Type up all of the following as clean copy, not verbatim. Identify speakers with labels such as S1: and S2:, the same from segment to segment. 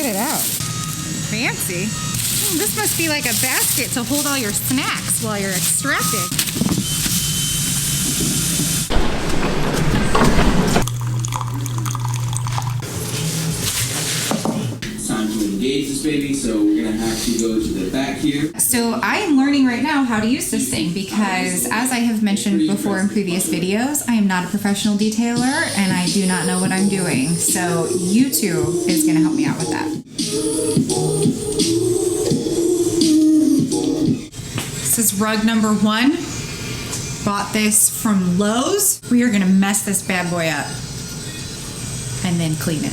S1: get it out. Fancy. This must be like a basket to hold all your snacks while you're extracting.
S2: It's time to engage this baby, so we're gonna have to go to the back here.
S1: So I am learning right now how to use this thing because, as I have mentioned before in previous videos, I am not a professional detailer and I do not know what I'm doing. So YouTube is going to help me out with that. This is rug number 1. Bought this from Lowe's. We are going to mess this bad boy up and then clean it.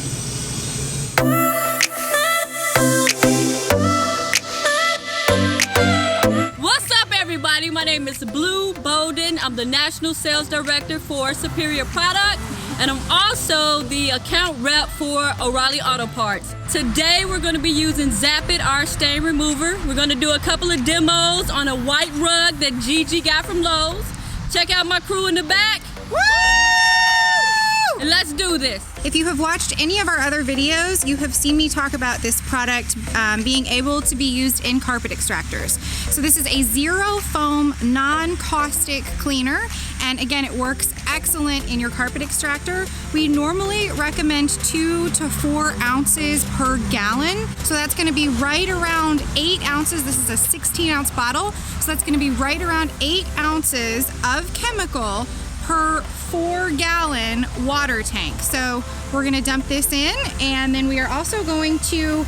S3: My name is Blue Bowden. I'm the National Sales Director for Superior Product, and I'm also the account rep for O'Reilly Auto Parts. Today we're going to be using Zap It Stain Remover. We're going to do a couple of demos on a white rug that Gigi got from Lowe's. Check out my crew in the back. Woo! And let's do this.
S1: If you have watched any of our other videos, you have seen me talk about this product being able to be used in carpet extractors. So this is a zero foam, non-caustic cleaner. And again, it works excellent in your carpet extractor. We normally recommend 2 to 4 ounces per gallon. So that's gonna be right around 8 ounces. This is a 16-ounce bottle. So that's gonna be right around 8 ounces of chemical per 4-gallon water tank. So we're gonna dump this in, and then we are also going to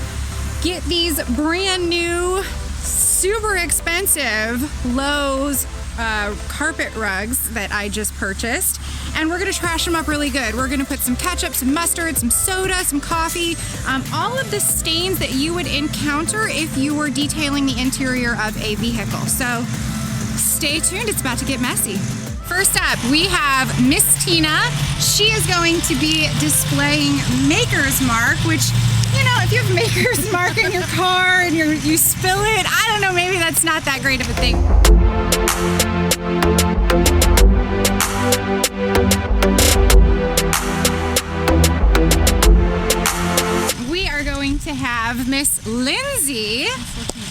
S1: get these brand new, super expensive Lowe's carpet rugs that I just purchased, and we're gonna trash them up really good. We're gonna put some ketchup, some mustard, some soda, some coffee, all of the stains that you would encounter if you were detailing the interior of a vehicle. So stay tuned, it's about to get messy. First up, we have Miss Tina. She is going to be displaying Maker's Mark, which, you know, if you have Maker's Mark in your car and you spill it, I don't know, maybe that's not that great of a thing. We are going to have Miss Lindsay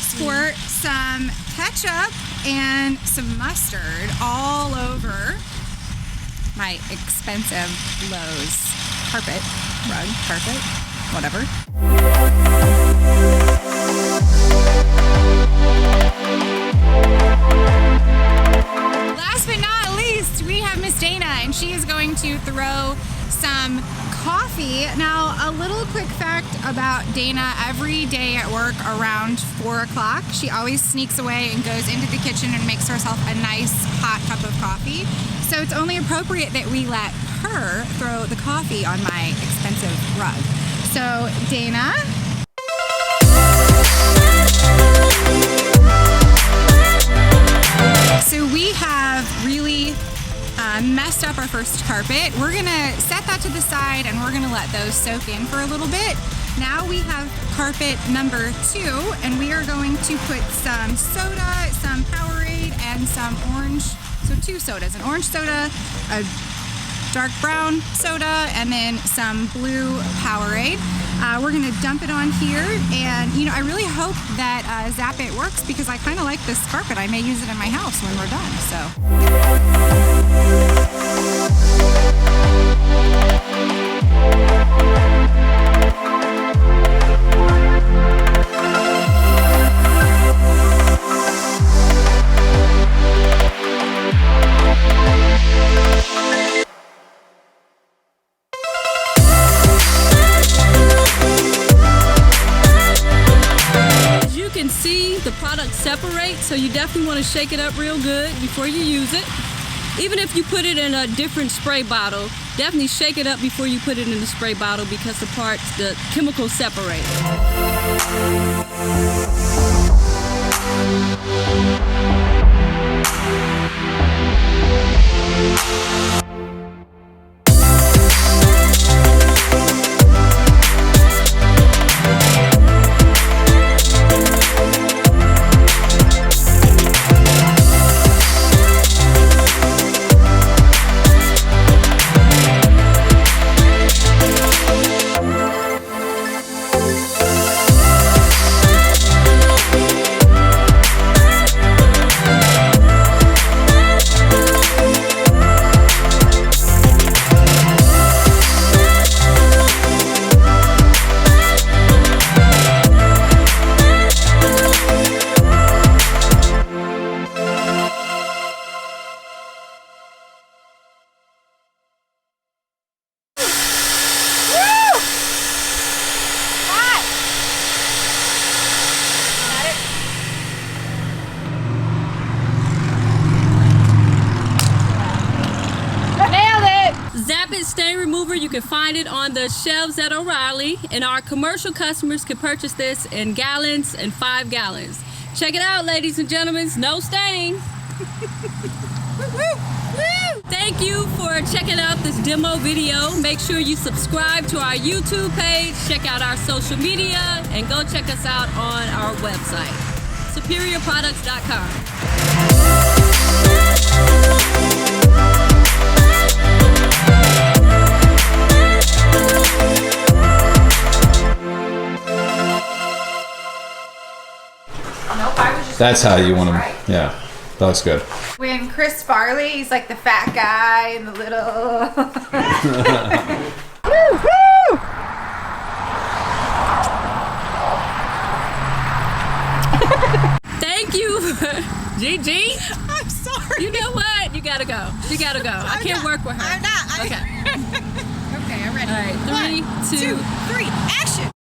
S1: squirt some ketchup and some mustard all over my expensive Lowe's carpet, rug, carpet, whatever. Last but not least, we have Miss Dana, and she is going to throw some coffee. Now, a little quick fact about Dana: every day at work around 4 o'clock, she always sneaks away and goes into the kitchen and makes herself a nice hot cup of coffee. So it's only appropriate that we let her throw the coffee on my expensive rug. So, Dana. So we have really messed up our first carpet. We're gonna set that to the side and we're gonna let those soak in for a little bit. Now we have carpet number 2, and we are going to put some soda, some Powerade, and some orange. So 2 sodas, an orange soda, a dark brown soda, and then some blue Powerade. We're gonna dump it on here, and you know, I really hope that Zap It works because I kind of like this carpet. I may use it in my house when we're done, so.
S3: The product separates, so you definitely want to shake it up real good before you use it. Even if you put it in a different spray bottle, definitely shake it up before you put it in the spray bottle because the chemicals separate. Remover. You can find it on the shelves at O'Reilly, and our commercial customers can purchase this in gallons and 5 gallons. Check it out, ladies and gentlemen. No stain. Thank you for checking out this demo video. Make sure you subscribe to our YouTube page, check out our social media, and go check us out on our website, superiorproducts.com.
S4: That's how you want them. Yeah, that looks good.
S1: When Chris Farley, he's like the fat guy and the little.
S3: Thank you, Gigi.
S1: I'm sorry.
S3: You know what? You gotta go. You gotta go. I can't work with her.
S1: I'm not.
S3: Okay.
S1: Okay, I'm ready.
S3: All right, 3, 2,
S1: 3, action!